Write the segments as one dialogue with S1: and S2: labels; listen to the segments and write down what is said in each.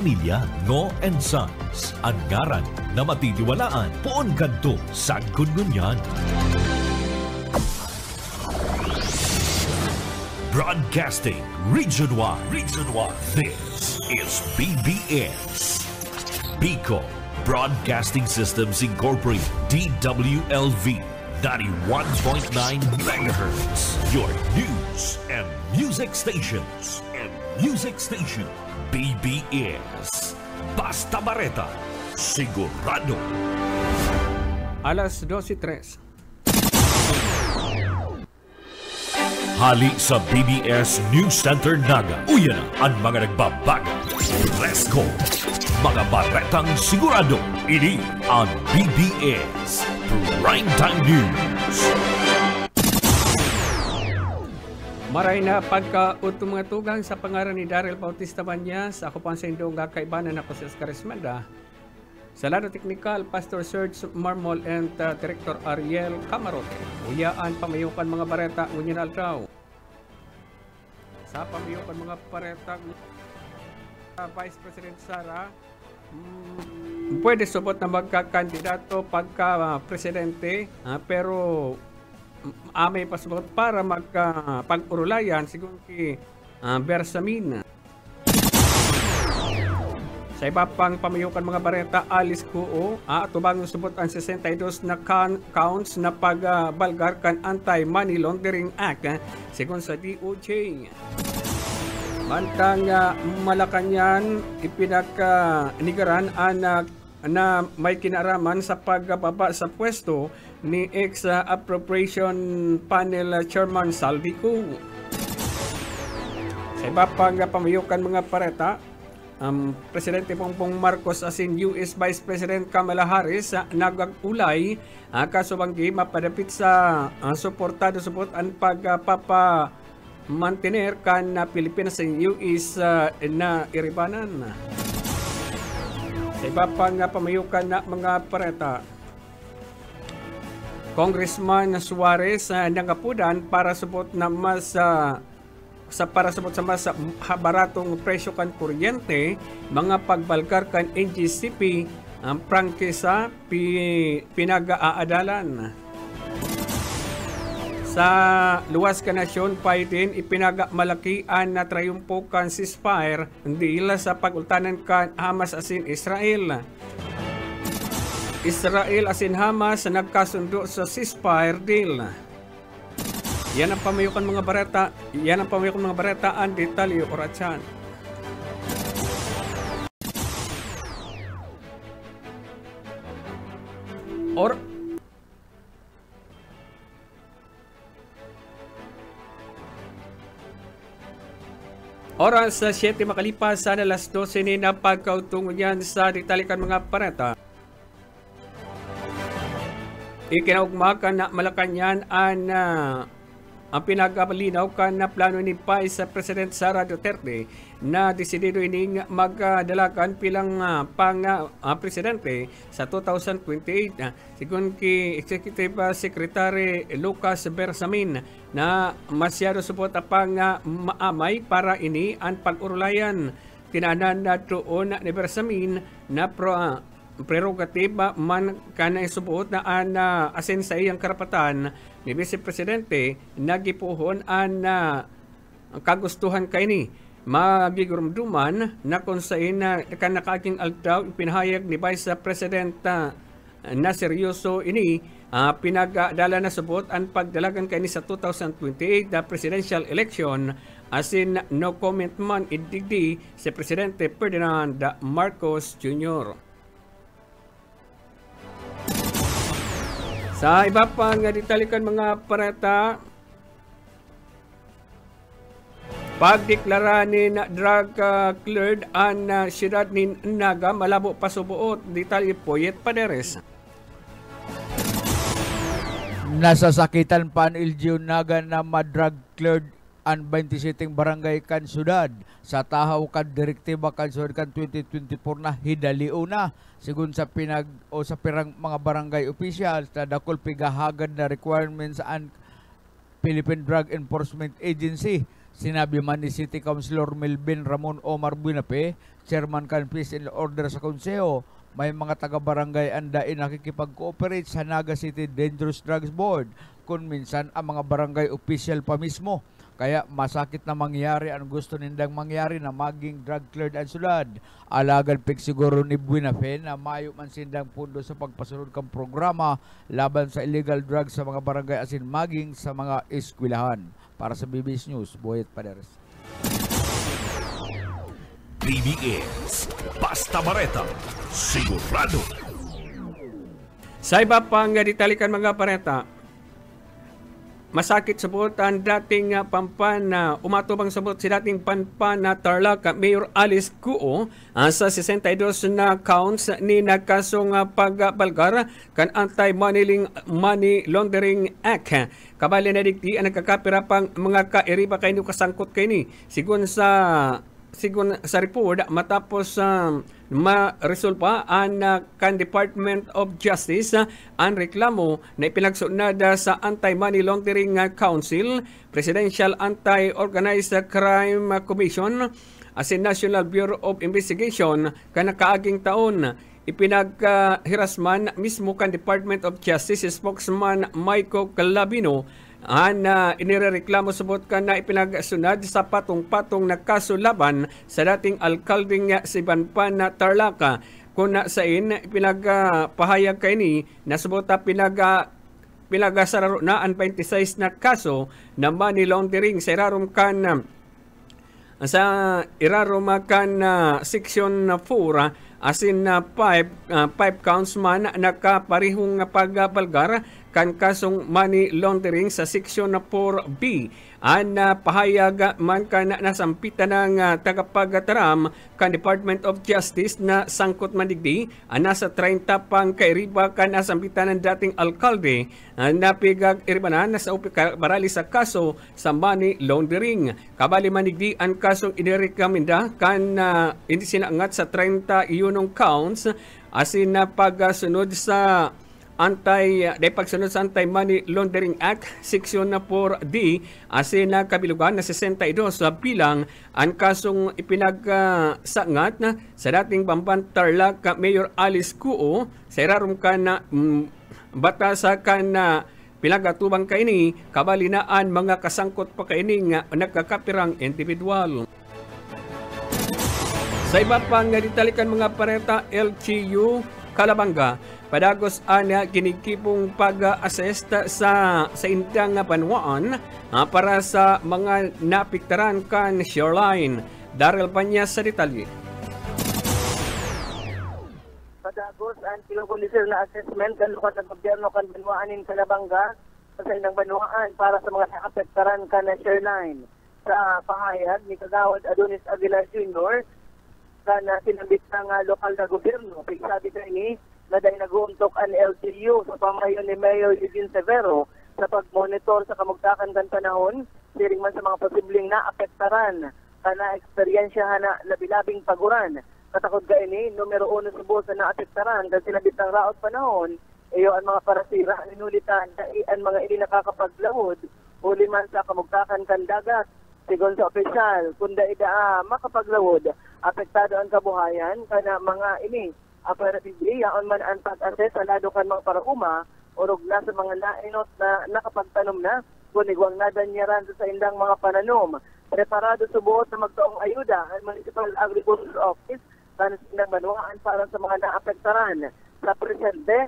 S1: Pamilya Ngo and Sons, ang ngaran na matitiwalaan poon kadto sa Gungunyan. Broadcasting Region 1. This is BBS. Bicol Broadcasting Systems Incorporated, DWLV, 91.9 MHz. Your news and music stations. BBS. Basta Bareta, sigurado.
S2: Alas 12:03.
S1: Hali sa BBS News Center Naga. Uyan na ang mga nagbabago. Let's go! Mga baretang sigurado. Ini ang BBS Primetime News.
S2: Maray na pagka-utumatugang sa pangaran ni Daryl Bautista Banyas, ako pa sa indong kakaibanan ako sa Oscar Esmenda. Sa lado teknikal, Pastor Serge Marmol and Director Ariel Camarote. Uyaan pamayukan mga bareta, ngunyan altraw. Sa pamayukan mga bareta, Vice President Sara, pwede subot na magkakandidato pagka-presidente, pero amay pasubot para magpag-urulayan sigun ki Bersamin. Sa iba pang pamayukan mga bareta, Alice Cuo, tubang subot ang 62 na counts na pagbalgar kan Anti-Money Laundering Act sigun sa DOJ. Mantang Malacanang ipinakanigaran na may kinaraman sa pagbaba sa pwesto ni ex-appropriation panel chairman Salvi Cu. Sa iba pang pamayukan mga pareta, Presidente Bongbong Marcos asin US Vice President Kamala Harris nagagulay kasubanggi mapadapit sa suportado suport ang pagpapamantener kan na Pilipinas sa US na iribanan. Sa iba pang pamayukan na mga pareta, Congressman Suarez nangapudan para suport na mas para sabot sa mas baratong presyo kan kuryente, mga pagbalkar kan NGCP ang prangkisa pinag-aadalan. Sa luwas ka nasyon, Biden ipinagamalakian na trayumpo kan ceasefire dila sa pagultanan kan Hamas asin Israel. Israel asin Hamas nagkasundo sa ceasefire deal. Yan ang pamayukan mga bareta, ang detalye oratsan. Oras sa 7 makalipas sa alas 12 ni na pagkautungo niyan sa detalyikan mga bareta. Ikinaugmakan na Malacanang ang pinagbalinaw kan na plano ni Vice President Sara Duterte na desidido ining magdalagan pilang presidente sa 2028 sigun ki Executive Secretary Lucas Bersamin na masyado supot apang maamay para ini ang pag-urulayan. Tinanan na doon ni Bersamin na prerogative man kanang subuot na asin sa iyang karapatan ni Vice Presidente nagipuhon ang kagustuhan kay ni magigurumduman na kung saan kanakaking aldaw ipinahayag ni Vice President na seryoso ini pinagdala na subot ang pagdalagan kay ni sa 2028 na presidential election asin no comment man idigdi si Presidente Ferdinand Marcos Jr. Sa iba pang detalyikan mga pareta, pagdeklara ni drug cleared ang siyudad ni Naga malabo pasubuot. Detalye Poyet Paderes.
S3: Nasasakitan pa ang LGU Naga na ma-drug cleared ang 27 barangay kan sudad sa tahaw kan direktiba kan sudad kan 2024 na hidaliw na sigun sa sa pirang mga barangay officials na dakol pigahagan na requirements ang Philippine Drug Enforcement Agency Sinabi man ni City Councilor Melvin Ramon Omar Buinape, Chairman kan Peace and Order sa Konseho, may mga taga-barangay andain nakikipag-cooperate sa Naga City Dangerous Drugs Board kung minsan ang mga barangay official pa mismo. Kaya masakit na mangyari ang gusto nindang mangyari na maging drug cleared ang syudad. Alagan pig siguro ni Buinape na mayo man sindang pundo sa pagpasunod kang programa laban sa illegal drugs sa mga barangay asin maging sa mga eskwelahan. Para sa BBS News, Boyet Paderes.
S1: BBS Basta Bareta, sigurado.
S2: Sa iba pang ditalikan mga pareta, masakit sabot ang dating pampan na umatubang sabot si dating pampan na Tarlac Mayor Alice Guo sa 62 na counts ni nagkasong pagbalgar kan Anti-Money Laundering Act. Kabali na digdi ang nagkakapira pang mga kairiba kay kasangkot kay ni. Sigun sa report matapos ma-resolve ang kan Department of Justice ang reklamo na ipinagsunod sa Anti-Money Laundering Council, Presidential Anti-Organized Crime Commission, as National Bureau of Investigation kanakaaging taon. Ipinaghirasman mismo kan Department of Justice spokesman Maiko Calabino inireklamo subot ka na ipinagsunad sa patong-patong na kaso laban sa dating alkaldeng si Banpan na Tarlac. Kung sain ipinagpahayag kay ni na subot pinagasararo na ang 26 na kaso na money laundering sa irarom kan Section 4 asin 5 counts man nakaparihong pagbalgar kan kasong money laundering sa Section 4B. Ang pahayag man kan nasampitan ng tagapagtaram kan Department of Justice na sangkot mandigdi nasa 30 pang kairiba kan nasampitan ng dating alkalde na pigag-iribanan sa barali sa kaso sa money laundering. Kabali mandigdi ang kasong inirekomenda kan hindi sinaangat sa 30 yunong counts asin na pagsunod sa pagsunod sa Anti-Money Laundering Act, Section 4D, asin na kabilugan na 62 bilang ang kasong ipinagsangat sa dating Bamban Tarlac Mayor Alice Guo sa irarom ka na batasa ka na pinagatubang kaini, kabalinaan mga kasangkot pa kaini nga nagkakapirang individual. Sa iba pang ditalikan mga pareta, LGU Calabanga, padagos ana ginikipong pag-assess sa indang banwaan para sa mga napiktaran kan shoreline. Daryl Panya sa detalye.
S4: Padagos ang kinukulisir na assessment kan lokal ng gobyerno kan banwaan in Calabanga sa indang banwaan para sa mga naapektaran kan shoreline. Sa pahayag ni Kagawad Adonis Aguilar Jr. na sinabit ng lokal na gobyerno. Sabi ka ini na dahil nag-uuntok ang LGU sa pamahayon ni Mayor Eugene Severo sa pag-monitor sa kamugtakan kan panahon, siring man sa mga posibleng naapektaran na eksperyensyahan na labilabing paguran. Katakod ka ini, numero 1 subo sa naapektaran kasi sinabit ng raot panahon, iyo ang mga parasira, inulitan, ang mga hindi nakakapaglahod, uli man sa kamugtakan kan dagat. Sigon sa opisyal, kung daida makapaglawod, apektado ang kabuhayan, kana mga ini, aparatigli, yaon man ang pag-assess sa lado kan mga parauma, urog na sa mga nainot na nakapagtanom na, kung igwang nadanyaran sa indang mga pananom. Preparado subuot na magtaong ayuda ang Municipal Agriculture Office, kana sa indang banwaan para sa mga naapektaran. Sa presente,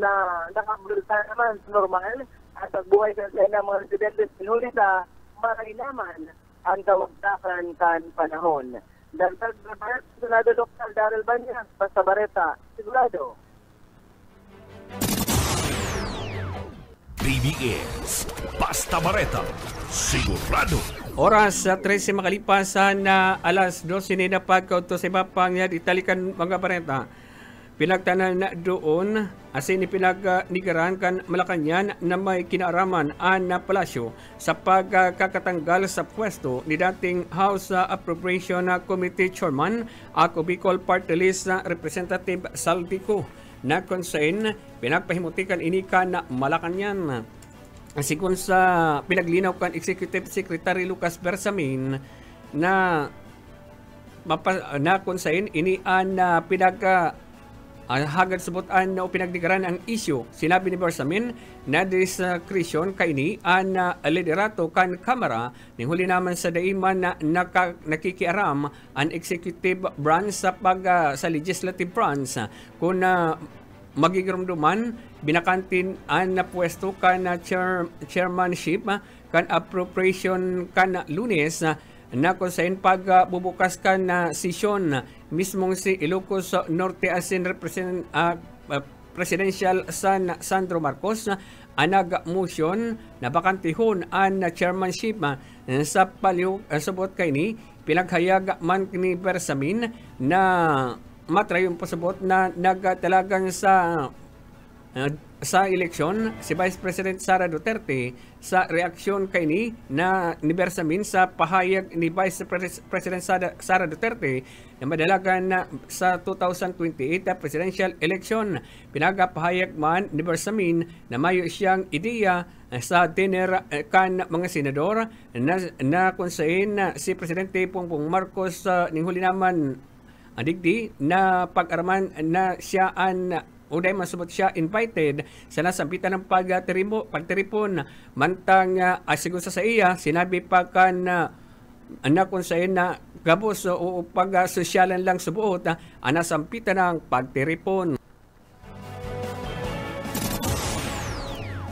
S4: na nakabulta naman sa normal, at pagbuhay sa indang mga residentes, pinuli sa marailaman ang kawagtakan kan panahon. Dagdag na Senado Dr. Daryl Banya, Basta Bareta, sigurado.
S1: BBS Basta Bareta, sigurado.
S2: Oras sa 13 makalipasan na alas 12 na pagkauto sa iba pang italikan mga bareta. Pinagtanan na doon asin ipinaganigaran kan Malacanang na may kinaaraman na palasyo sa pagkakatanggal sa pwesto ni dating House Appropriation Committee Chairman ako Bicol Party List Representative Saldico na konsen pinagpahimutikan ini ka na Malacanang. sigon sa pinaglinaw kan Executive Secretary Lucas Bersamin na kung sain inian na hagad subutan o pinagdigaran ang issue. Sinabi ni Bersamin na discretion kaini an liderato kan kamera ning huli naman sa daiman na nakikiaram ang executive branch sa legislative branch kung magigirumduman binakantin ang pwesto kan chairmanship kan appropriation kan Lunes na kung saan pagbubukas ka na sesyon mismong si Ilocos Norte asin Presidential San Sandro Marcos nag-motion na bakantihon ang chairmanship sa paliw subot kay ni pinaghayag man ni Bersamin na matrayon pasabot na nagtalagan sa eleksyon si Vice President Sara Duterte sa reaksyon kay ni Bersamin sa pahayag ni Vice President Sara Duterte na madalagan na sa 2028 presidential election. Pinagapahayag man ni Bersamin na mayo siyang ideya sa dinner kan mga senador na kung saan si Presidente Bongbong Marcos ning huli naman adigdi na pag-araman na siya o dahil masubot siya invited sa nasampitan ng pagtiripon mantang asigo sa iya sinabi pa kan na kung saan na gabos o pag-sosyalan lang subuot nasampitan ng pagtiripon.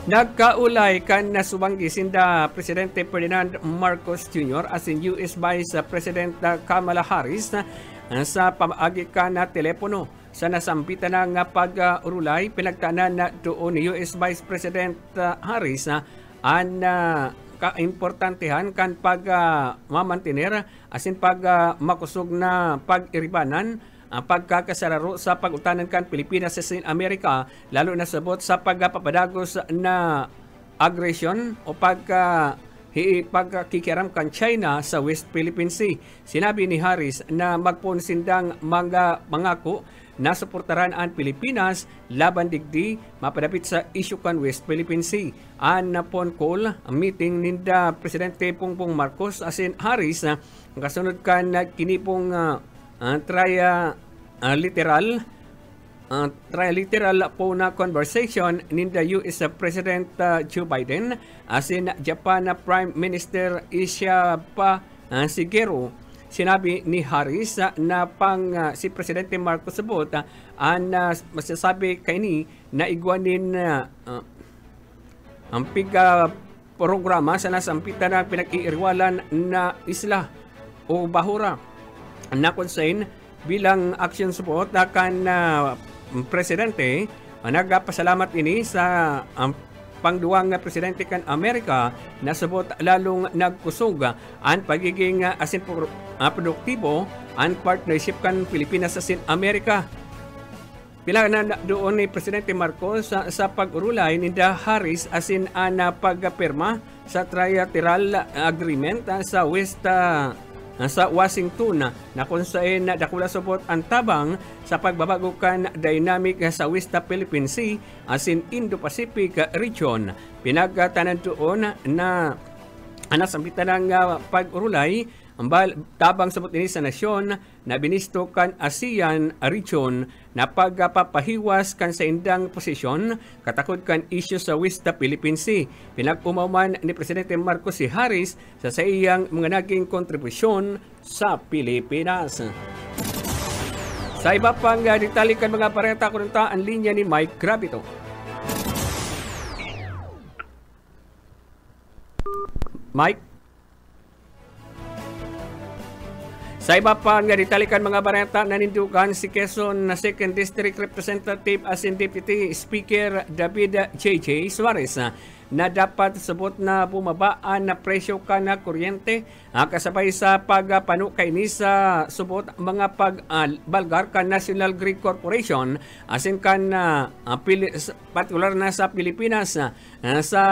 S2: Nagkaulay kan nasubanggi sinda Presidente Ferdinand Marcos Jr. as in US Vice President Kamala Harris sa pamaagi ka na telepono sa nasampitan ng pag-urulay. Pinagtanan na doon ni US Vice President Harris ang kaimportantehan kan pag-mamantinir asin pag-makusog na pag-iribanan pagkakasararo sa pag-utanan kan Pilipinas sa Amerika, lalo na sabot sa pagpapadagos na aggression o pagkikiram kan China sa West Philippine Sea. Sinabi ni Harris na magponsindang mangako na suportaran ang Pilipinas laban digdi mapadapit sa issue kan West Philippine Sea. An phone call meeting ninda Presidente Bongbong Marcos asin Harris kasunod kan kinipong trilateral po na conversation ninda US President Joe Biden asin Japan Prime Minister Ishiba Shigeru. Sinabi ni Harris na si Presidente Marcos sabot masasabi kay ni na igwanin ang programa sa nasampitan na pinag-iirwalan na isla o bahura na konsain bilang action support na kan Presidente nagpasalamat ini sa pangduwang na Presidente kan Amerika na sabot lalong nagkusog ang pagiging asin produktibo ang partnership kan Pilipinas asin Amerika. Pila na doon ni Presidente Marcos sa pag-urulay ni Harris asin na pagpirma sa trilateral agreement sa Washington na kung saan dakula subot ang tabang sa pagbabago kan dynamic sa West Philippine Sea asin Indo-Pacific region. Pinagtanan doon na nasampitan ng pag-urulay ang tabang sabot ini sa nasyon na binisto kan ASEAN region na pagpapahiwas kan sa indang posisyon katakod kan issue sa West Philippine Sea. Pinag-umaman ni Presidente Marcos si Harris sa iyang mga naging kontribusyon sa Pilipinas. Sa iba pang detalikan mga pareta kunta ang linya ni Mike Gravito. Mike? Sa iba pa nga ditalikan mga bareta nanindugan si Quezon na 2nd District Representative as in Deputy Speaker David J.J. Suarez na dapat sabot na bumabaan na presyo ka na kuryente kasabay sa pagpanukay ni sa subot mga pagbalgar ka National Grid Corporation asin kan partikular na sa Pilipinas sa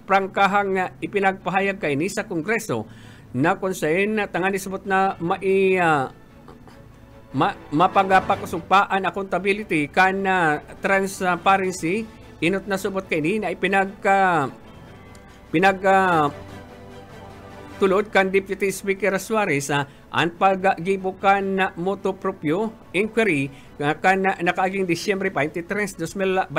S2: prangkahang ipinagpahayag kay ni sa Kongreso na kung saan tangani subot na mapagpakusupaan accountability kan transparency inot na subot kay ni na tulod kan Deputy Speaker Suarez ang paggibukan na motu proprio inquiry kan nakaaging Disyembre 23, 2024.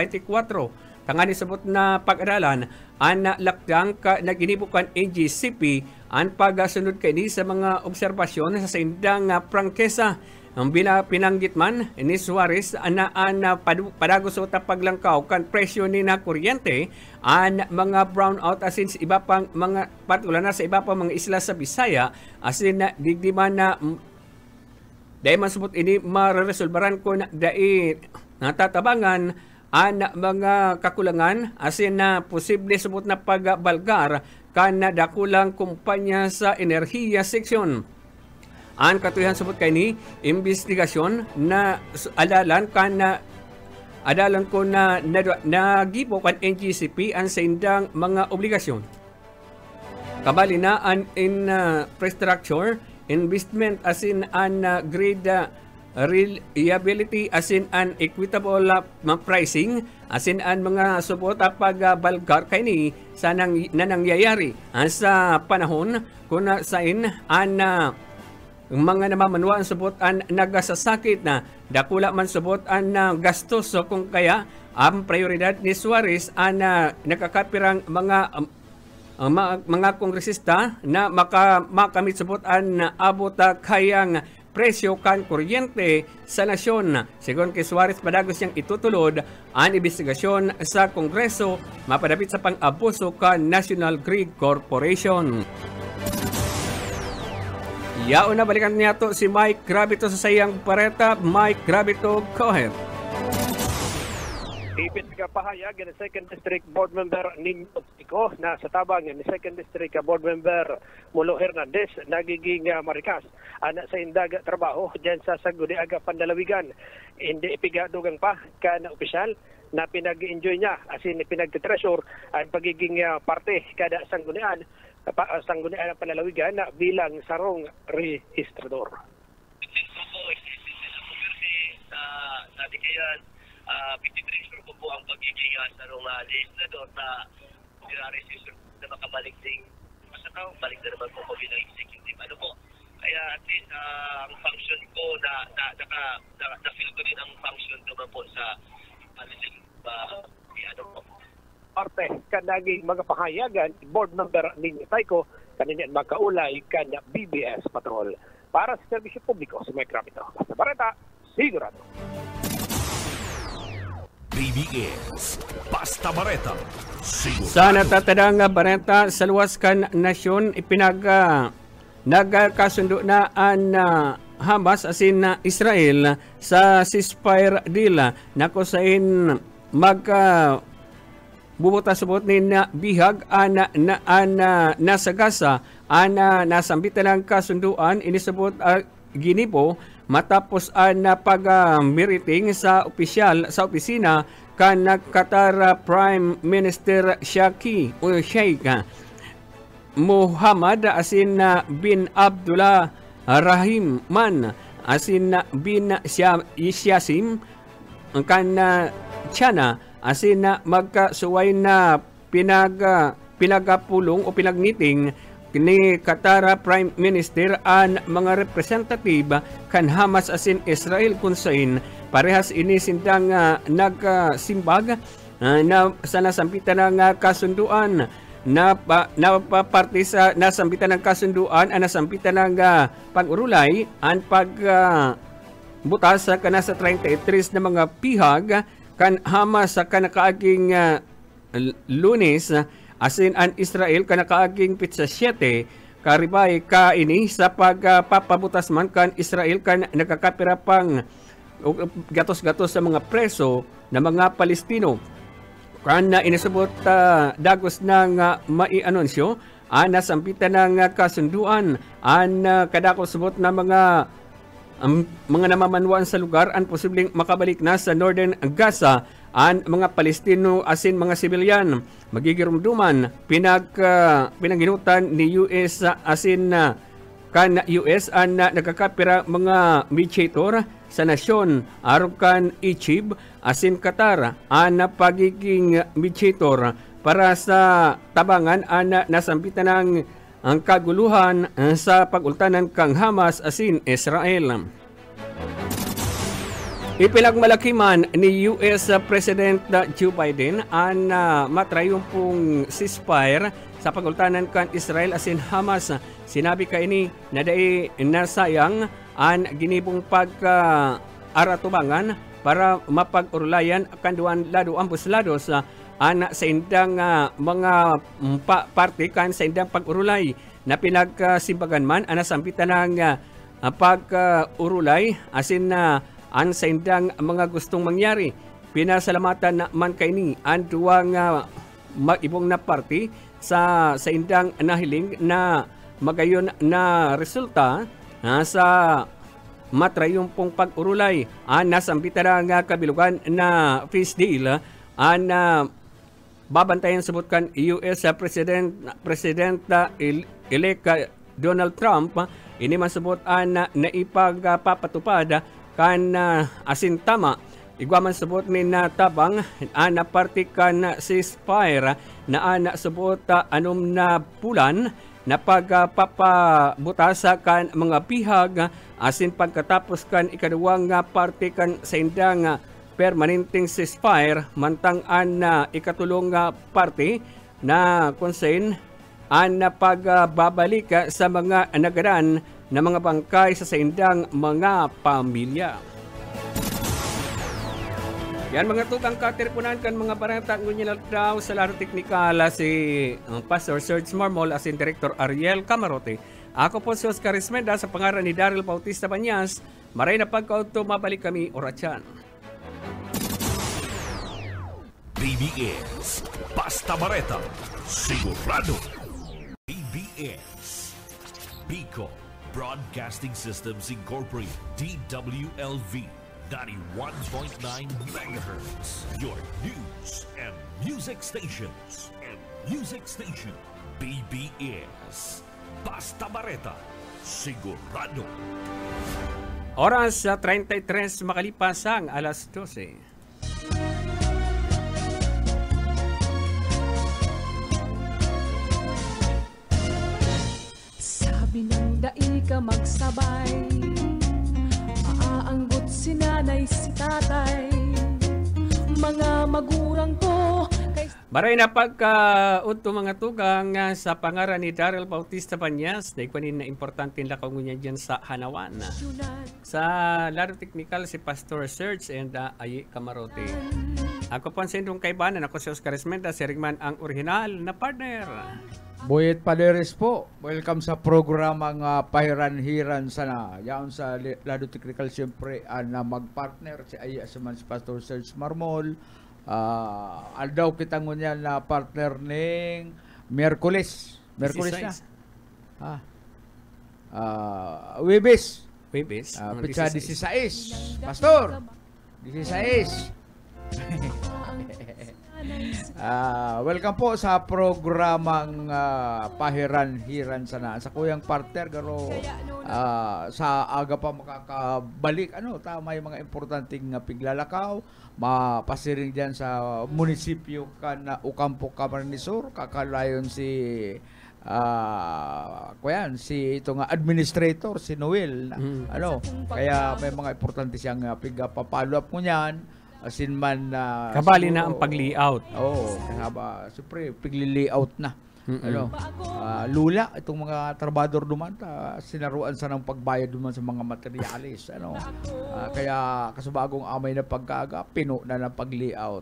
S2: Tangani sabot na pag-aralan ang lakdang na ginibukan NGCP ang pagsunod kini sa mga obserbasyon sa sindang prangkesa. Ang pinanggit man ni Suarez na padagos sa paglangkaw kan presyo ni na kuryente ang mga brownout asin sa iba pang mga partikular na sa iba pang mga isla sa Bisaya asin na digdiman na dahil man subot ini mareresolbaran ko na dahil natatabangan ang mga kakulangan asin na posible subot na pagbalgar kan na dakulang kumpanya sa enerhiya seksyon. Ang katuyan subot kay ni investigasyon na adalan ko na nagibo kan NGCP ang sindang mga obligasyon. Kabali na ang infrastructure investment asin an grid reliability asin an equitable pricing asin an mga subot pagbalgar kay ni sa nangyayari sa panahon kung sain an mga namamanuan subot ang nagasasakit na dakula man subot ang gastos so kung kaya ang prioridad ni Suarez ang nakakapirang mga kongresista na makamit subot ang abot kayang presyo kan kuryente sa nasyon. Sigon kay Suarez, padagos niyang itutulod ang investigasyon sa Kongreso mapadapit sa pang-abuso kan National Grid Corporation. Yaon na balikan niya to si Mike Gravito sa sayang pareta. Mike Gravito, go ahead.
S5: Ipit ka pahayag ni 2nd District Board Member Nino Tico na sa tabang ni 2nd District Board Member Mulo Hernandez nagiging marikas ana sa indaga trabaho diyan sa Sangguniang Pandalawigan. Hindi ipigadugang pa kan opisyal na pinag-enjoy niya asin pinag-treasure ang pagiging parte kada sanggunian ng Panlalawigan na bilang sarong rehistrador.
S6: Sa dikayan, pinitreasure ko po ang pagiging sarong rehistrador na nire-register na makabalik din masakaw, balik na naman po ko bilang executive. Ano po? Kaya at least ang function ko na-feel ko din ang function naman po sa ano po.
S5: Parte kanaging mga pahayagan board member ninyo Taiko kanina makaulay kana BBS Patrol para sa serbisyo publiko sa Mike Gravito. Basta Bareta, sigurado.
S1: BBS Basta Bareta, sigurado.
S2: Sa natatadang Bareta sa luwas kan nasyon nagkasundo na ang Hamas asin na Israel sa ceasefire deal na kusain bubuta subot ni na bihag nasa Gaza nasambitan ng kasunduan inisabot ginipo matapos pag-meriting sa opisyal sa opisina kan Qatar Prime Minister Sheikh Mohammed asin bin Abdullah Rahim Man asin bin Yassim kan China asin na magkasuway na pinagapulong o pinagniting ni Qatar Prime Minister ang mga representative kan Hamas asin Israel kung saan parehas ini sindang nagsimbag na sa nasampitan ng kasunduan na parte sa nasampitan ng kasunduan ang nasampitan ng pag-urulay ang pagbutas sa kanasa 33 na mga pihag kan Hamas sa kanakaaging Lunes asin an Israel kanakaaging pitsa 7 karibay kaini sa pagpapabutas man kan Israel kan nakakapira pang gatos-gatos sa mga preso na mga Palestino kan inisabot dagos ng maianunsyo nasampitan ng kasunduan kadako subot na mga namamanuan sa lugar ang posibleng makabalik na sa Northern Gaza ang mga Palestino asin mga sibilyan magigirumduman pinangginutan ni US asin kan US ang nagkakapira mga mediator sa nasyon aron kan Egypt asin Qatar ang pagiging mediator para sa tabangan ana nasampitan ng ang kaguluhan sa pagultanan kang Hamas asin Israel. Ipinagmalaki man ni US President Joe Biden ang matrayumpong ceasefire sa pagultanan kan Israel asin Hamas. Sinabi kay ni na dai nasayang ang ginibong pag-aratubangan para mapag-urulayan kan duan lado ambos lados ana sa indang mga parte kan sa indang pag-urulay na pinagsimbagan man ana sampitan ng pag-urulay asin an sa indang mga gustong mangyari. Pinasalamatan man kay ni ang duwang ibong na party sa indang nahiling na magayon na resulta sa matrayumpong pag-urulay ang nasambitan ng kabilugan na peace deal ang babantayan sabutkan US President-elect Donald Trump. Ini man sabot ang naipagpapatupad kan asin tama igwa man sabot ni natabang ang party kan ceasefire na sabot anom na pulan na pagpapabutasa kan mga pihag asin pagkatapos kan ikaduwang parte kan sa indang permanenteng ceasefire mantang an ikatulong parte na konsen an pagbabalik sa mga nagaran na mga bangkay sa indang mga pamilya. Yan mga tukang katerpunan kan mga barata ngunyan daw sa laro teknikal si Pastor Serge Marmol asin Director Ariel Camarote. Ako po si Oscar Ismenda sa pangaran ni Daryl Bautista Banyas. Maray na pagkauto, mabalik kami oratsan.
S1: BBS Basta Bareta Sigurado. BBS Bico Broadcasting Systems Incorporated, DWLV 91.9 megahertz. Your news and music stations. BBS Basta Bareta Sigurado.
S2: Oras sa 33 makalipas ang alas 12.
S7: Sabi ng dai ka magsabay, maaanggot si nanay si tatay, mga magurang ko kay...
S2: Maray na pagka-unto mga tugang sa pangaran ni Daryl Bautista Banyas, na ikunin na importante lakaw niya dyan sa Hanawan. Sa laro technical si Pastor Serge and Ayi Camarote. Ako po ang sendong kaibanan, ako si Oscar Esmenda, si Rigman ang original na partner.
S3: Boyet Paderes po. Welcome sa programang Pahiran-Hiran sana. Yan sa Lado Technical siyempre na mag-partner si Aya Saman si Pastor Serge Marmol. Aldaw kita ngunyan na partner ning Miyerkules. Miyerkules na. Webes. Pizza 16. Pastor. 16. Welcome po sa programang Pahiran-Hiran sana. Sa kuyang partner garo sa aga pa makakabalik may mga importanteng piglalakaw mapasiring diyan sa munisipyo kan Ocampo, Camarines Sur. Kakalayon si itong administrator si Noel kaya may mga importante siyang pigpa-follow up mo niyan. Asin man
S2: kabali na ang pag-layout.
S3: Kasaba siyempre pigli-layout na. Lula itong mga trabador duman sinaruan sa ng pagbayad duman sa mga materialis kaya kasubagong amay na pagkaga pino na ng pag-layout.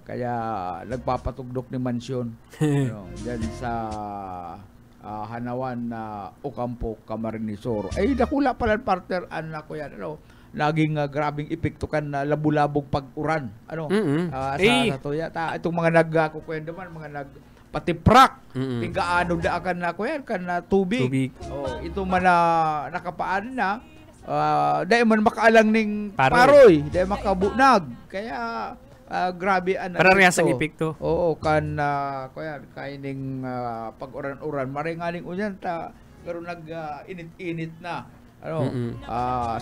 S3: Kaya nagpapatugdok ni mansyon diyan sa Hanawan na Ocampo, Camarines Sur. Ay dakula pala partner anak ko yan naging grabing epekto kan na labu-labog pag-uran sa tuya itong mga nagkukwento man mga nagpatiprak tigaano da akan na ko yan kan tubig. Ito man nakapaan na dahil man makaalang ning paroy dahil makabunag kaya grabe
S2: parehas ang epekto.
S3: Kan kaining pag-uran-uran maringaling unyan karon init-init na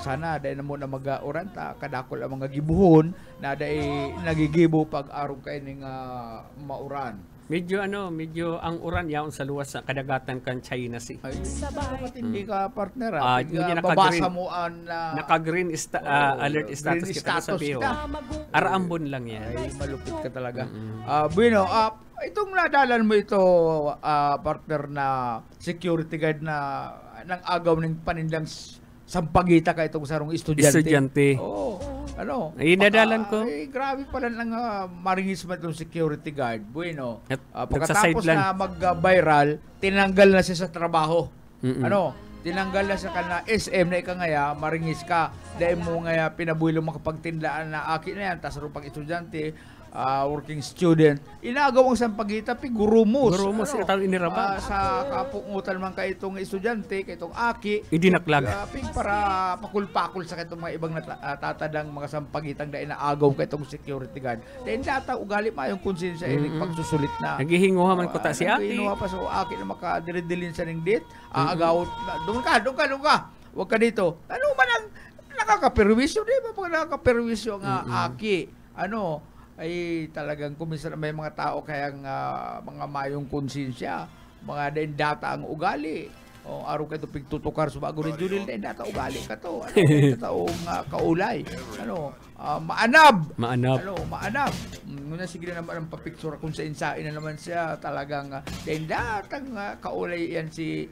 S3: sana dahil na muna mag-uran kadakol ang mga gibuhon na dahil nagigibo pag-arong kaining mauran.
S2: medyo ang uran yaon sa luwas sa kadagatan kan China Sea.
S3: Ay, hindi ka partner.
S2: Hindi niya
S3: Babasa mo ang
S2: naka-green alert status
S3: green
S2: kita sa biho.
S3: ka.
S2: Araambon lang yan.
S3: Ay, malupit ka talaga. Bueno, itong nadalan mo ito, partner, na security guard na nang agaw ng panindang sampagita ka itong sarong estudyante. Oo. Ano?
S2: Ay, nadalan ko.
S3: Ay, grabe pala ng maringis mo itong security guard. Bueno, pagkatapos
S2: nagsa-sideline.
S3: na mag-viral, tinanggal na siya sa trabaho. Ano? Tinanggal na siya ka na SM na ika ngaya, maringis ka. Dahil mo ngaya pinabuilo makapagtindaan na akin na yan, tas pag estudyante, working student, inagaw ang sampagita, gurumos.
S2: Gurumos, itang inirabag.
S3: Sa kapungutan man kay itong estudyante, kay itong aki,
S2: idinaklag.
S3: Para pakul-pakul sa itong mga ibang tatadang mga sampagitang dahil naagaw kay itong security guard. Dahil data ugali mayong konsensya pagsusulit na.
S2: Naghihinguha man ko ta si aki.
S3: Naghihinguha pa so aki na makadiridilin sa ning date. Aagaw, doon ka. Huwag ka dito. Ano man ang nakakaperwisyo, di ba? Pag nakakaperwisyo ang aki, ano, ay talagang kuminsan may mga tao kayang mga mayong konsensya, mga din data ang ugali. O araw ka ito pigtutukar sa bago rin Junil, din data ugali ka to. Ano, taong kaulay. Ano, maanab. Ano, maanab. Muna sige naman ang papicture kung sa insain na naman siya talagang din datang kaulay yan si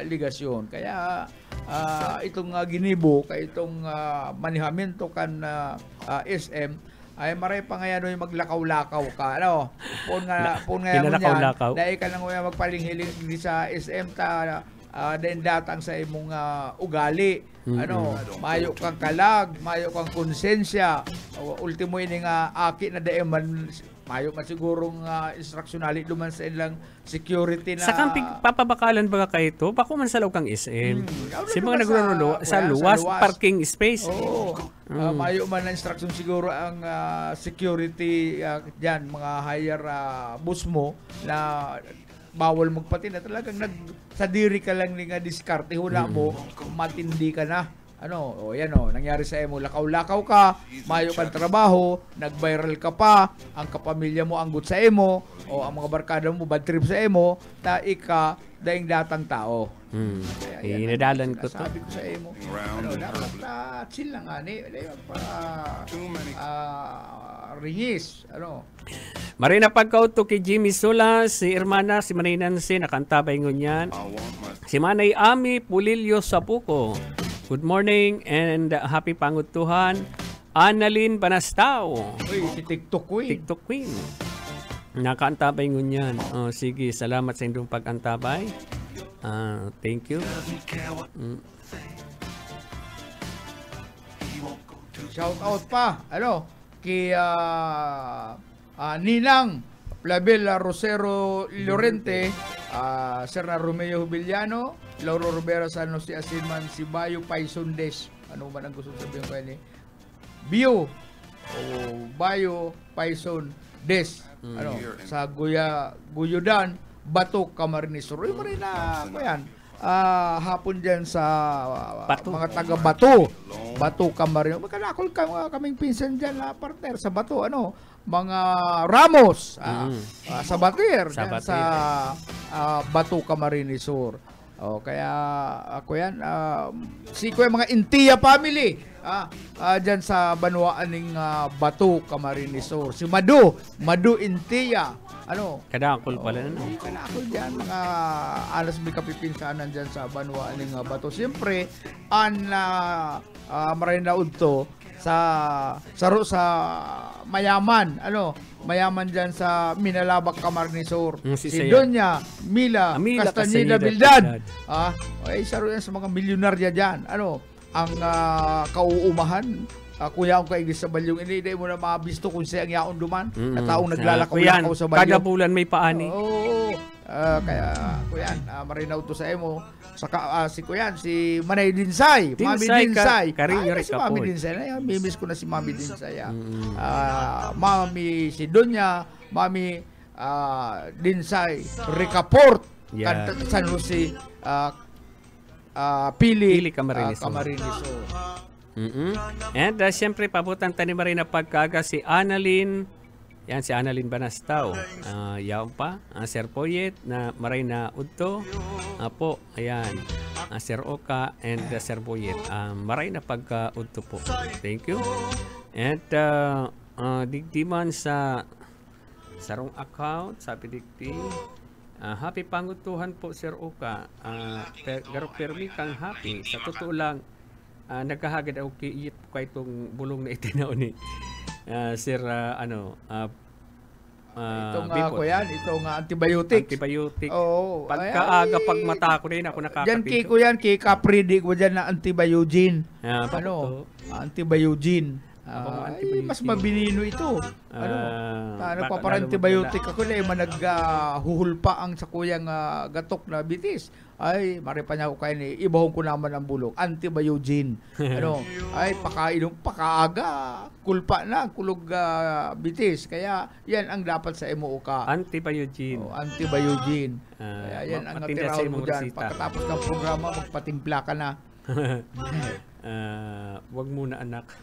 S3: ligasyon. Kaya itong ginibo, kay itong manihamento kan SM, ay maray pa nga yan yung maglakaw-lakaw ka. Ano? Pun nga yan. Dahil ka lang magpaling-hiling sa SM ta din datang sa imong ugali. Ano? Mayo kang kalag, mayo kang konsensya. Ultimo ini nga aki na dahil man mayo man sigurong instructionali duman sa ilang security na.
S2: Sa kamping papabakalan ba ka ito? Bako man sa law kang SM. Si mga nagrorolo sa luwas parking space.
S3: Oo. Mayo man na instruction siguro ang security diyan mga higher bus mo na bawal magpatina talagang sa diri ka lang ni nga diskarte hula mo matindi ka na. Ano, yan nangyari sa emo, lakaw-lakaw ka, mayo kang trabaho, nag-viral ka pa, ang kapamilya mo anggot sa emo, o ang mga barkada mo bad trip sa emo, ika daing datang tao.
S2: Inadalan ko to.
S3: Sabi ko sa emo, dapat chill lang ringis,
S2: Marina pagkauto kay Jimmy Sola, si Hermana, si Manay Nancy, nakantabay ngunyan. Si Manay Ami Pulilio Sapuco. Good morning and happy pangutuhan. Annalyn Banastao.
S3: Si TikTok Queen.
S2: TikTok Queen. Nakaantabay ngunyan. Sige, salamat sa inyong pag-antabay. Thank you.
S3: Shout out pa. Kay Ninang Label Rosero Llorente, Sir na Romeo Villano, Lauro Rivera San Jose Asinman, si Bayo Paisondes. Ano man ang gusto sabihin ko ni Bio o Bayo Paisondes. Sa Guyudan, Bato Camarines Sur. Yung marina ko yan. Hapon dyan sa mga taga Bato Camarines. Magkalakol kaming pinsan dyan partner sa Bato. Mga Ramos sa Batir sa Bato Camarines Sur. Kaya ako yan si ko yung mga Intia family dyan sa Banwaan ng Bato Camarines Sur. Si Madu Intia
S2: kadakol pala
S3: kadakol dyan mga alas may kapipinsanan dyan sa Banwaan ng Bato. Siyempre maraming na udto sa mayaman mayaman dyan sa Minalabak Camarines Sur. Si Doña Mila Castañeda Bildad. Ay saro yan sa mga milyonarya dyan. Ang kauumahan kuya ko kay sa balyong ini mo na mabisto kung siya ang yaon duman na taong naglalakaw sa balyong.
S2: Kada bulan may paani.
S3: Kaya kuyan marinaw to sa emo si kuyan si Manay Dinsay, Mami Dinsay. Si Mami Dinsay na miss ko na si Mami Dinsay. Mami si Donya, Mami Dinsay Ricaport San Jose Pili Camarines.
S2: And siyempre pabutan tani Marina pagkaga si Annalyn Yan si Annalyn Banastaw. Yan pa. Sir Poyet na maray na udto. Po, ayan. Sir Oka and Sir Poyet. Maray na pagka-udto po. Thank you. And digdiman sa sarong account, sabi digdi. Happy pangutuhan po, Sir Oka. Pero permi kang happy. Sa totoo lang, nagkahagad ako kiiyip ko itong bulong na itinaw ni Sir
S3: Itong
S2: Bipot.
S3: kuyan, itong antibiotics.
S2: Antibiotic.
S3: Oo.
S2: Pagkaaga pag mata ko rin ako
S3: Diyan
S2: nakakapito.
S3: kuyan, kay Capridi ko dyan na antibiogen.
S2: Bakit
S3: Ano? Antibiogen.
S2: antibiogen.
S3: Mas mabinino ito.
S2: baka
S3: Para
S2: lalo
S3: antibiotic ako na managhuhulpa ang sa kuyang gatok na bitis. Ay, maripa niya ako kayo ni ibahong ko naman ang bulok. Antibiogen. Ay, pakaaga. Kulpa na, kulog bitis. Kaya, yan ang dapat sa MOOK.
S2: Antibiogen.
S3: Antibiogen. Kaya yan ang
S2: matinda sa
S3: natirahan mo
S2: imong
S3: dyan.
S2: resita.
S3: Pagkatapos ng programa, magpatimpla ka na.
S2: Wag muna anak.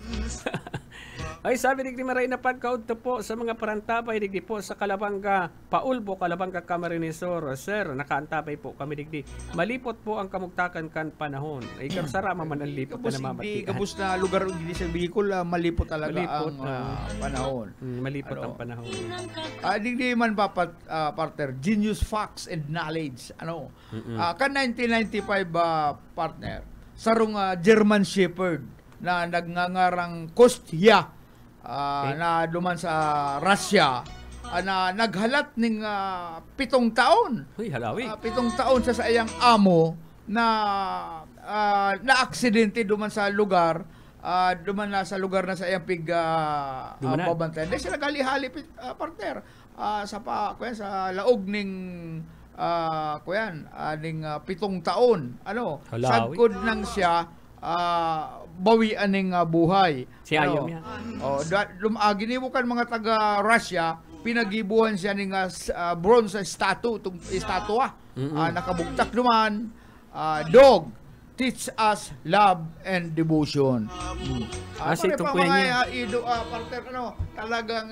S2: Ay sabi digdi maray na pagkaudto po sa mga parantapay digdi po sa Kalabanga Paulbo Kalabanga Camarinesor. Sir, nakaantapay po kami digdi. Malipot po ang kamugtakan kan panahon. Ay karsarama man ang lipot na namamati.
S3: Gabos na lugar hindi sa Bicol, malipot talaga
S2: Malipot
S3: ang panahon.
S2: Malipot ang panahon.
S3: Hindi man partner, genius facts and knowledge. Kan 1995 partner, sarong German Shepherd na nagngangarang Kostya na duman sa Russia na naghalat ng 7 taon.
S2: Uy, halawi.
S3: 7 taon sa iyang amo na na-aksidente duman sa lugar duman na sa lugar na sa iyang babantayan. Dahil sila gali-hali partner sa laog ning ning 7 taon. Sagkod nang siya bawian ning buhay.
S2: Si Ayam yan.
S3: Ginibukan mga taga-Russia, pinagibuhan siya ning bronze estatwa. Nakabugtak naman, dog, teach us love and devotion.
S2: Kasi ito po yan.
S3: Partner, talagang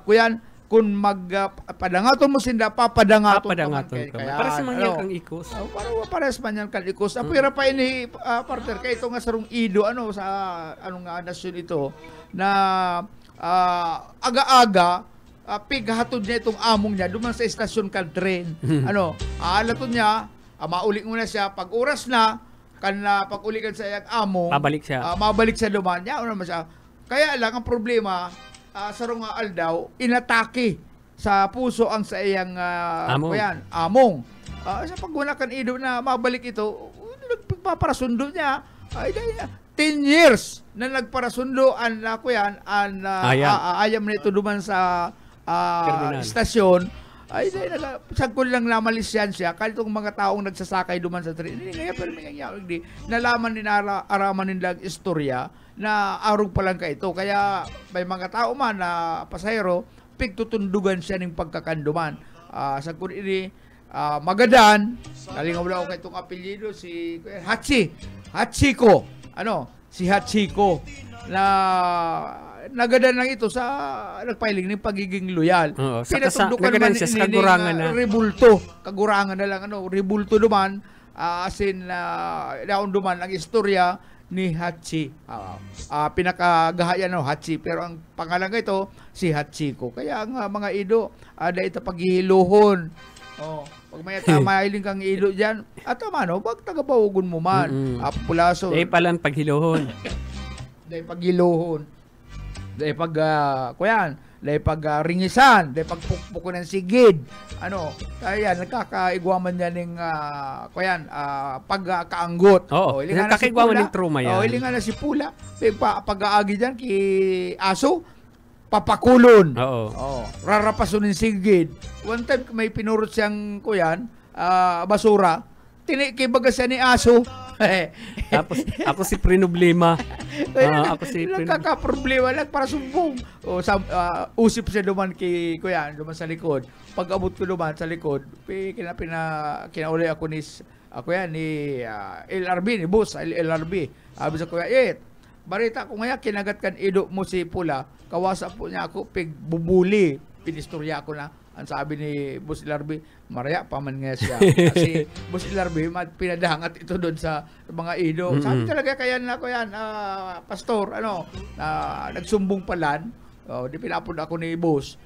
S3: kuyan, kung magpadangaton mo sinda, papadangaton
S2: kay. Para sa manyan kang ikos.
S3: Para sa manyan kang ikos. Pira pa ini, partner, kaya ito nga sarong ido, sa nasyon ito, na aga-aga, pighatod niya itong among niya, duman sa estasyon kan tren. Alaton niya, maulik muna siya, pag oras na, pag-ulikan sa iyang among, mabalik siya duman niya, siya. Kaya lang, ang problema, sarong aldaw, inatake sa puso ang sa iyang among. Sa paggunakan ido na mabalik ito, nagpaparasundo niya, 10 years na nagparasundo ayam nito duman sa istasyon, sagkol lang namalisyan siya, kahit itong mga taong nagsasakay duman sa train, nalaman araman nilang istorya, na arog pa lang ka ito. Kaya may mga tao man na pasahero, pigtutundugan siya ng pagkakanduman. Sa kunini, Magadan, nalingaw lang ako kay itong apelyido, si Hachiko. Si Hachiko, na nagadan lang ito sa nagpailing ng pagiging loyal. Pinatundukan man
S2: sa kagurangan na.
S3: Kagurangan na lang, rebulto duman, daon duman ang istorya ni Hachi. Pinakagahayan Hachi, pero ang pangalan ito si Hachiko. Kaya ang mga ido ada ito paghihiluhon. Pag may tamahiling kang ido diyan, wag tagabawogon mo man. Populaso.
S2: Dahil palang paghiluhon.
S3: Dahil paghiluhon. Dahil ringisan, dahil pagpukpuk ng sigid. Kaya nagkakaigwaman niya ng pagkaanggot.
S2: Nagkakaigwaman ng trauma yan.
S3: Ilingan na si Pula, pag-aagi dyan kay Aso, papakulon. Rarapason ng sigid. One time may pinurot siyang basura, tinikibaga siya ni Aso.
S2: Tapos ako si Prinoblema. Ako si
S3: Nagkakaproblema lang para sumbong. Usip siya duman duman sa likod. Pag abot ko duman sa likod, kinauli ako ni LRB, ni boss LRB. Sabi sa Barita ko ngayon, kinagat kan ido mo si Pula, kawasa po niya ako, bubuli. Pinistorya ko na. Ang sabi ni Boss Larby, maraya pa man nga siya. Kasi Boss Larby, pinadahangat ito doon sa mga ido. Sabi talaga kaya na ko yan, pastor, nagsumbong palan. Di pinapod ako ni Boss.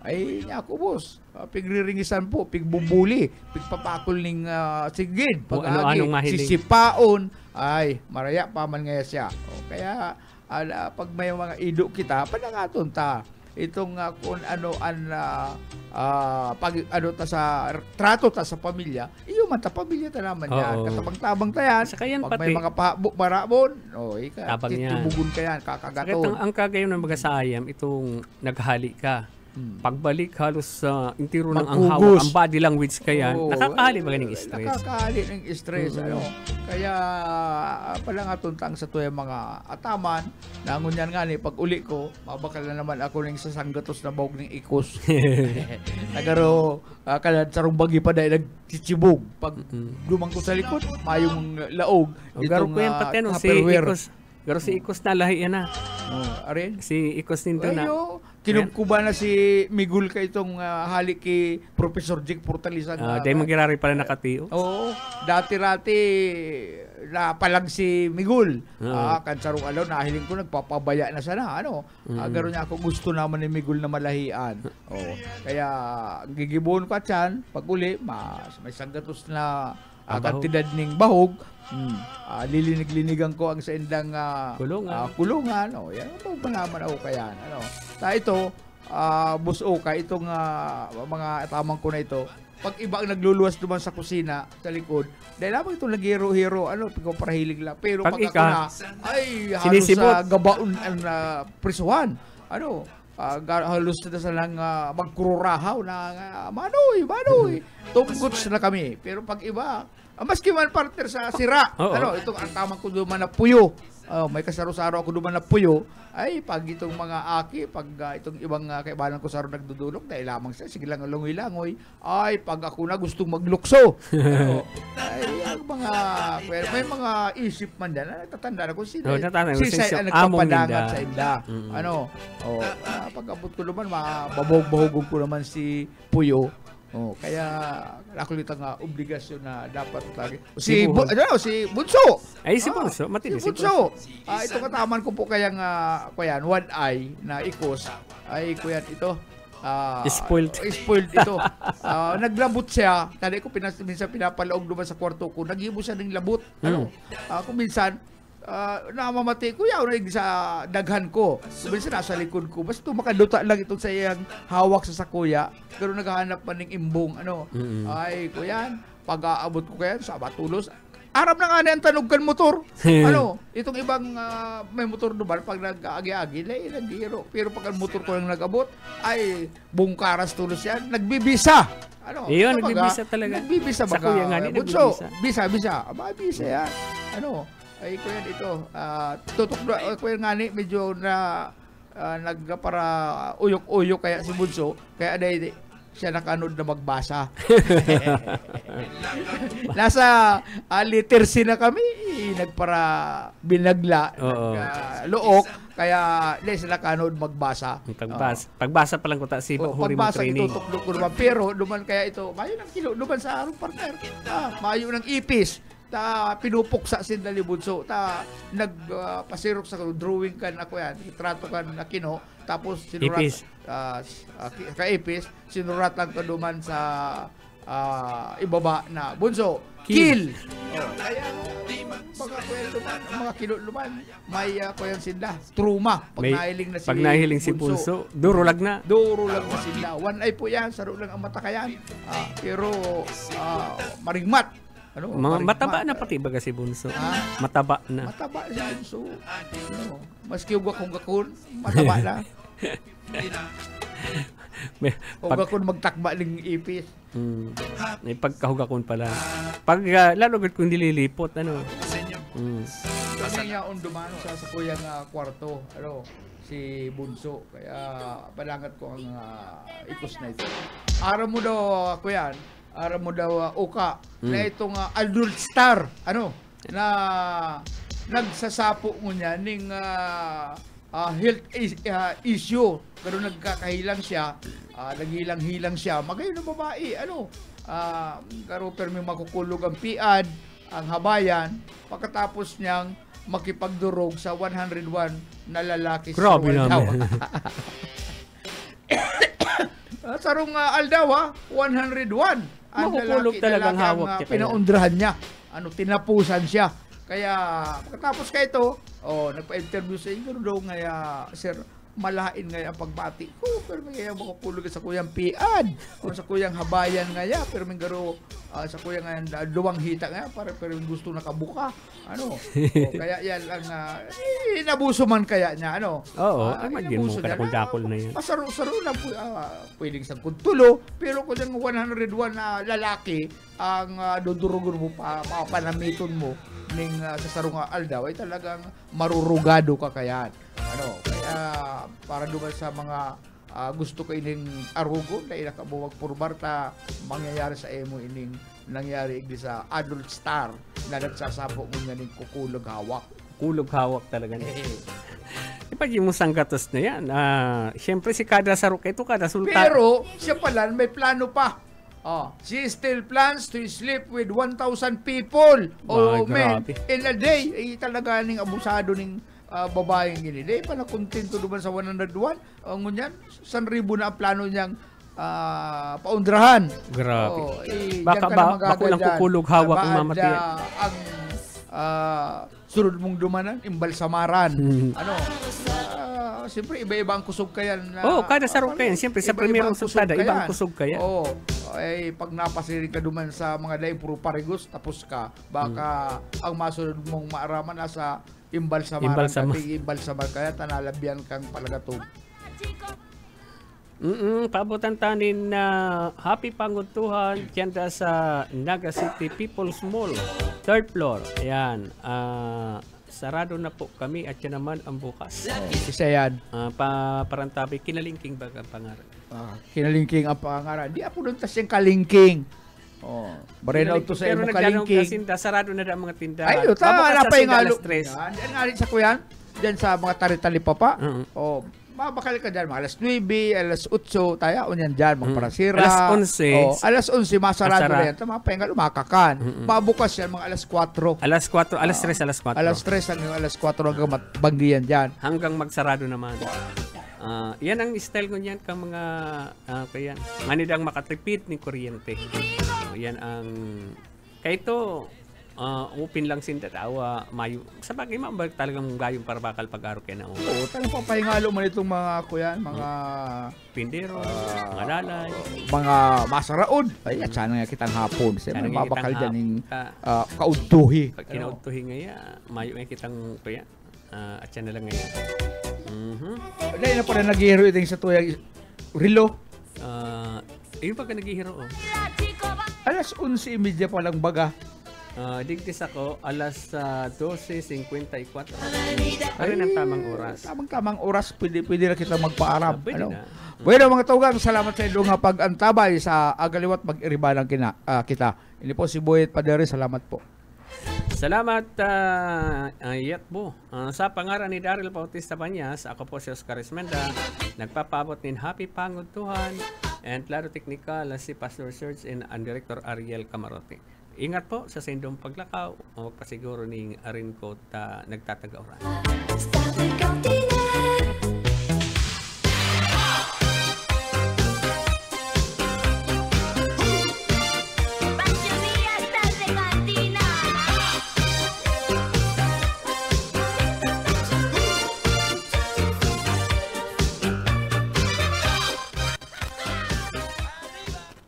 S3: Ay, niya ako, Boss. Pigriringisan po, pigbubuli, pigpapakol ning sigid.
S2: Anong mahiling?
S3: Sisipaon. Ay, maraya pa man nga siya. Kaya, pag may mga ido kita, panangaton ta. Itong kung ta sa trato ta sa pamilya, iyo man ta pamilya ta naman yan. Katabang-tabang ta yan. Pag may mga marabon, titubugon ka yan, kakagaton.
S2: Ang kagayon ng mga sayam, itong naghali ka. Pagbalik halos sa intiro ng anghawa, ang body language kaya, nakakahali ba ng stress?
S3: Nakakahali ng stress. Kaya pala nga tuntang sa tuya mga ataman, nangunyan nga ni pag uli ko, mabakal na naman ako ng sasanggatos na bawag ng ikos. Nagaro, kalad sarong bagi pa dahil nagchichibog. Pag lumang ko sa likod, mayong laog.
S2: Garo ko yan pati si ikos. Garo si ikos na lahi yan na.
S3: Arin?
S2: Si ikos nito na.
S3: Kinubkuba na si Migul ka itong halik kay Professor Jake Portalisan.
S2: Dahil magirari pala nakatiyo.
S3: Oo. Dati-rati napalag si Migul. Kansarong nahiling ko nagpapabaya na sana. Garo niya ako gusto naman ni Migul na malahian. Kaya gigibon ka dyan. Pag uli, may sanggatos na kantidad ning bahog. Lilinig-linigan ko ang sa indang kulungan. Yan ang panaman ako kaya. Ito, buso ka, itong mga tamang ko na ito, pag iba ang nagluluwas naman sa kusina, sa likod, dahil lamang itong nag-hero-hero, parahilig lang. Pero pag ako na, ay, halos sa gabaon ang prisuhan. Halos na sa lang magkururahaw na, manoy, tunggot na kami. Pero pag iba, maski man partner sa sira, itong ang tamang ko duman na puyo, may kasaro-saro ako duman na puyo, ay pag itong mga aki, pag itong ibang kaibanan ko saro nagdudulog, dahil lamang siya, sige lang langoy-langoy, ay pag ako na gustong maglukso. Ay, may mga isip man dyan, natatanda na kung sino. Si Say ang nagpapadangat sa inda. Pag abot ko naman, mabahog-bahogong ko naman si puyo. Kaya nakulit ang obligasyon na dapat lagi. Si Bunso.
S2: Ay, si Bunso. Matindi
S3: si Bunso. Ito kataman ko po kayang one eye na ikos. Ay, kuyan ito.
S2: Spoiled
S3: ito. Naglabot siya. Tadi ko minsan pinapalaog naman sa kwarto ko. Naghibo siya ng labot. Kung minsan, namamati ko yaw na sa daghan ko. Minsan nasa likod ko. Basta makaduta lang itong sa iyang hawak sa sakuya. Pero naghahanap pa ng imbong. Ay, kuyan. Pag-aabot ko kaya sa batulos. Arap na nga na yung tanugkan motor. Itong ibang may motor doon. Pag nag-agi-agi, nag-hiro. Pero pag ang motor ko lang nag-abot, ay bungkaras tulos yan. Nagbibisa.
S2: Iyon, nagbibisa talaga.
S3: Nagbibisa
S2: sa kuya nga ni nagbibisa.
S3: Bisa. Bisa yan. Ay, kuya ito. Tutok na, kuya nga ni, medyo na nagpara uyok-uyok kaya si Bunso. Kaya dahil siya nakanood na magbasa. Nasa literacy na kami, nagpara binagla, look, kaya siya nakanood magbasa.
S2: Pagbasa pa lang ko si huri mo training.
S3: Pagbasa itutok ko naman. Pero duman kaya ito, mayo ng kilo, duman sa arong partner. Mayo ng ipis. Pinupuksa sin dali Bunso. Nagpasirok sa drawing kan ako yan. Itrato kan na kino. Tapos sinurat kaipis. Sinurat lang ko duman sa ibaba na Bunso. Kill! Kaya mga kilo duman. May kuyan sinda. Truma. Pag
S2: nahiling si Bunso. Durulag na
S3: sinda. One eye po yan. Saro lang ang mata kayan. Pero maringmat.
S2: Mataba na pati ba kasi Bunso? Mataba na.
S3: Mataba si Bunso. Maski ugak-ugakon, mataba na. Ugakon magtakba ng ipis.
S2: May pagkahugakon pala. Pag lalo kung nililipot,
S3: Kami nga dumano sa kuyang kwarto, si Bunso. Kaya palangat ko ang ikos na ito. Araw mo daw, kuyan, araw mo daw uka na itong adult star na nagsasapo mo niya ning health issue. Pero nagkakahilang siya, naghilang-hilang siyo, magayon ng babae, karo pero may makukulog ang piad, ang habayan, pagkatapos niyang makipagdurog sa 101 na lalaki sa
S2: Grabe
S3: Aldaw.
S2: naman.
S3: Sarong Aldaw, 101. Ang
S2: Makukulog talagang hawak niya.
S3: Pinaundrahan niya. Tinapusan siya. Kaya, pagkatapos ka ito, nagpa-interview sa inyo daw ngaya, sir, malain ngaya ang pagbati ko, pero may ngaya makukulog sa kuyang piad, o sa kuyang habayan ngaya, pero may garo, sa kuyang duwang hita ngaya, pero gusto nakabuka, kaya yan ang, inabuso man kaya niya,
S2: Oo, imagine mo, kadakol-dakol na yan.
S3: Masaro-saro lang po, pwedeng isang kuntulo, pero kung yung 101 na lalaki, ang dudurugon mo, papanamiton mo, ning sa sarong Aldaw, ay talagang marurugado ka kaya. Kaya para duman sa mga gusto ko ining arugo na inakabuwag purbarta mangyayari sa emo ining nangyari igli sa adult star na nagsasapo mo nga ning kukulog hawak.
S2: Kulog hawak talaga niya. Ipag mo sanggatos na yan. Siyempre si kada sarok ito, kada sultan.
S3: Pero siya pala may plano pa. She still plans to sleep with 1,000 people men in a day. Talaga ning abusado ning babaeng gini. Di pa na kontento duman sa 101. Ngunyan, 1,000 na ang plano niyang paundrahan.
S2: Grabe. Baka bako lang kukulog hawak ang mamati.
S3: Ang sunod mong dumanan, imbalsamaran. Siyempre, iba-iba ang kusog kayan.
S2: Kada sarok kayan. Siyempre, sa primerong sultada, iba ang kusog kayan.
S3: Pag napasirin ka duman sa mga daing puro parigos, tapos ka. Baka ang masunod mong maaraman nasa imbalsamaran. Imbalsamar kaya, tanalabyan kang palagatog.
S2: Paabutan tanin na happy panguntuhan dyan sa Naga City People's Mall, 3rd floor. Ayan. Sarado na po kami at yan naman ang bukas.
S3: Isa yan.
S2: Parantabi, kinalingking baga pangaran.
S3: Kinalingking ang pangaran. Di ako doon tas yung kalingking. Barenaw to sa imo kalingking.
S2: Sarado na ang mga tindahan.
S3: Ay, tama na pa yung halo.
S2: Yan
S3: nga rin sa kuyan. Diyan sa mga tari-tali pa pa. Mabakal ka dyan, mga alas 9, alas 8, tayo, unyan dyan, mga parasira.
S2: Alas 11.
S3: Alas 11, masarado na yan. Tama, pahinga, lumakakan. Mabukas yan, mga alas 4.
S2: Alas 4, alas 3, alas 4.
S3: Alas 3 hanggang alas 4 hanggang banggiyan dyan.
S2: Hanggang magsarado naman. Yan ang style ko niyan kang mga, kaya, manidang makatipid ni kuryente. Yan ang, kaya ito, upin lang sin tatawa mayo sa bagay mabalik talagang gayong para bakal pag-aro kaya na
S3: talagang papahingalo man itong mga kuyan, mga
S2: pindero, mga lalay,
S3: mga masaraod. Ay, at sana nga kitang hapon siyempre mabakal dyan yung kaudtuhi.
S2: Pag kinaudtuhi ngaya mayo nga kitang kuya at yan na lang ngayon.
S3: Dahil na pala naghihiro itong sa tuyang rilo.
S2: Yung pagka naghihiro
S3: alas 11:30 pa lang baga.
S2: Digtis ako alas 12:54. Ano ang tamang oras?
S3: Tamang oras, pwede na kita magpaaram.
S2: Pwede na.
S3: Bueno, mga taugang, salamat sa inyo nga pag-antabay sa agaliwat mag-iribanang kita. Ini po si Boyet Padere, salamat po.
S2: Salamat, Yatbo. Sa pangaran ni Daryl Bautista Banyas, ako po si Oscar Esmenda. Nagpapabot nin happy panguntuhan and klaro teknikal si Pastor Serge and Director Ariel Camarote. Ingat po sa sindong paglakaw. Magpasiguro ning arin ko nagtatagauran.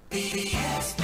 S8: BBS